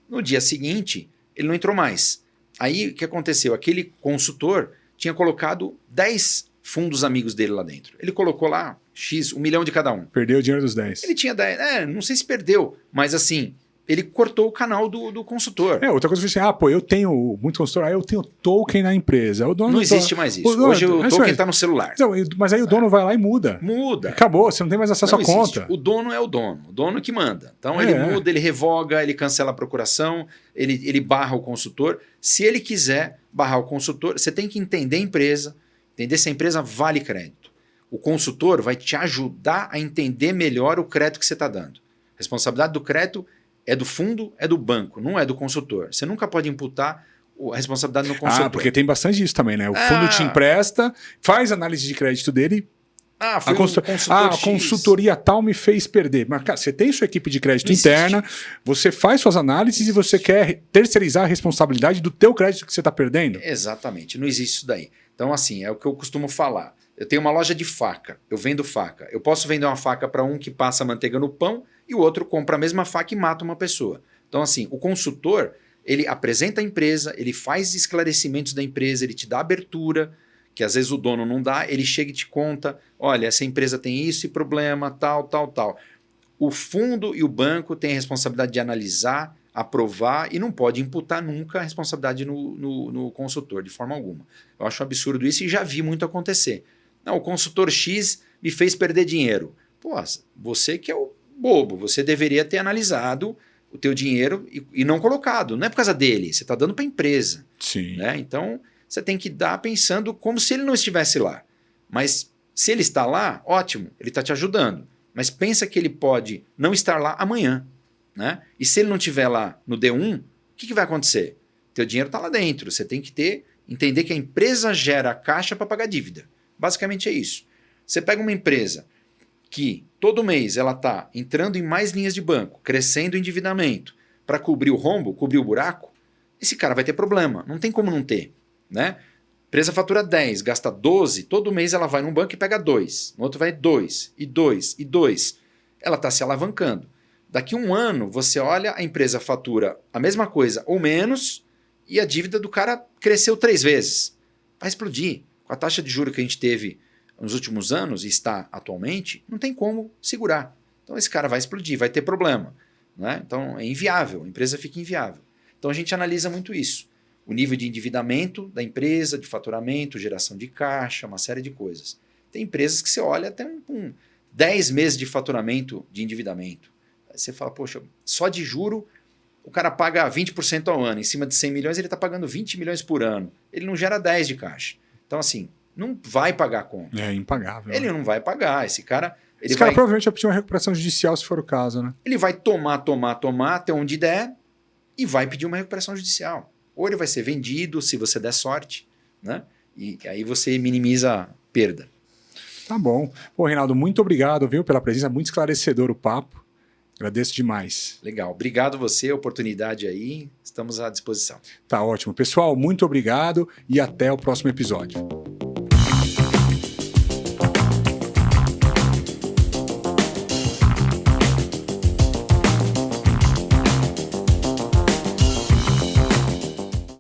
[SPEAKER 2] No dia seguinte, ele não entrou mais. Aí, o que aconteceu? Aquele consultor tinha colocado 10 fundos amigos dele lá dentro. Ele colocou lá X, 1 milhão de cada um.
[SPEAKER 1] Perdeu o dinheiro dos 10.
[SPEAKER 2] Ele tinha 10, não sei se perdeu, mas assim, ele cortou o canal do consultor.
[SPEAKER 1] Outra coisa que eu falei eu tenho muito consultor, eu tenho token na empresa. O dono
[SPEAKER 2] não existe mais isso. Hoje o token está no celular.
[SPEAKER 1] Mas aí o dono vai lá e muda.
[SPEAKER 2] Muda.
[SPEAKER 1] Acabou, você não tem mais acesso à conta.
[SPEAKER 2] O dono é o dono que manda. Então ele muda, ele revoga, ele cancela a procuração, ele barra o consultor. Se ele quiser barrar o consultor, você tem que entender a empresa, entender se a empresa vale crédito. O consultor vai te ajudar a entender melhor o crédito que você está dando. A responsabilidade do crédito é do fundo, é do banco, não é do consultor. Você nunca pode imputar a responsabilidade no consultor.
[SPEAKER 1] Porque tem bastante disso também, né? O fundo te empresta, faz análise de crédito dele. A consultoria tal me fez perder. Mas, cara, você tem sua equipe de crédito interna, você faz suas análises e você quer terceirizar a responsabilidade do teu crédito que você está perdendo?
[SPEAKER 2] Exatamente, não existe isso daí. Então, assim, é o que eu costumo falar. Eu tenho uma loja de faca, eu vendo faca. Eu posso vender uma faca para um que passa manteiga no pão e o outro compra a mesma faca e mata uma pessoa. Então, assim, o consultor, ele apresenta a empresa, ele faz esclarecimentos da empresa, ele te dá abertura, que às vezes o dono não dá, ele chega e te conta, olha, essa empresa tem isso e problema, tal. O fundo e o banco têm a responsabilidade de analisar, aprovar e não pode imputar nunca a responsabilidade no consultor, de forma alguma. Eu acho um absurdo isso e já vi muito acontecer. Não, o consultor X me fez perder dinheiro. Pô, você que é o bobo, você deveria ter analisado o teu dinheiro e não colocado. Não é por causa dele, você está dando para a empresa.
[SPEAKER 1] Sim.
[SPEAKER 2] Né? Então, você tem que dar pensando como se ele não estivesse lá. Mas se ele está lá, ótimo, ele está te ajudando. Mas pensa que ele pode não estar lá amanhã. Né? E se ele não estiver lá no D1, o que vai acontecer? Teu dinheiro está lá dentro. Você tem que entender que a empresa gera caixa para pagar dívida. Basicamente é isso. Você pega uma empresa que todo mês ela está entrando em mais linhas de banco, crescendo o endividamento para cobrir o rombo, cobrir o buraco, esse cara vai ter problema. Não tem como não ter. Né? Empresa fatura 10, gasta 12, todo mês ela vai num banco e pega 2, no outro vai 2, e 2, e 2. Ela está se alavancando. Daqui a um ano, você olha, a empresa fatura a mesma coisa ou menos e a dívida do cara cresceu 3 vezes. Vai explodir. Com a taxa de juros que a gente teve nos últimos anos e está atualmente, não tem como segurar. Então esse cara vai explodir, vai ter problema. Né? Então é inviável, a empresa fica inviável. Então a gente analisa muito isso. O nível de endividamento da empresa, de faturamento, geração de caixa, uma série de coisas. Tem empresas que você olha até 10 meses de faturamento de endividamento. Aí você fala, poxa, só de juro o cara paga 20% ao ano. Em cima de 100 milhões ele está pagando 20 milhões por ano. Ele não gera 10 de caixa. Então assim, não vai pagar a conta.
[SPEAKER 1] É impagável.
[SPEAKER 2] Ele não vai pagar. Esse cara
[SPEAKER 1] provavelmente vai pedir uma recuperação judicial se for o caso, né?
[SPEAKER 2] Ele vai tomar até onde der e vai pedir uma recuperação judicial. Ou ele vai ser vendido, se você der sorte, né? E aí você minimiza a perda.
[SPEAKER 1] Tá bom. Pô, Reinaldo, muito obrigado, viu, pela presença, muito esclarecedor o papo. Agradeço demais.
[SPEAKER 2] Legal. Obrigado você, oportunidade aí. Estamos à disposição.
[SPEAKER 1] Tá ótimo. Pessoal, muito obrigado e até o próximo episódio.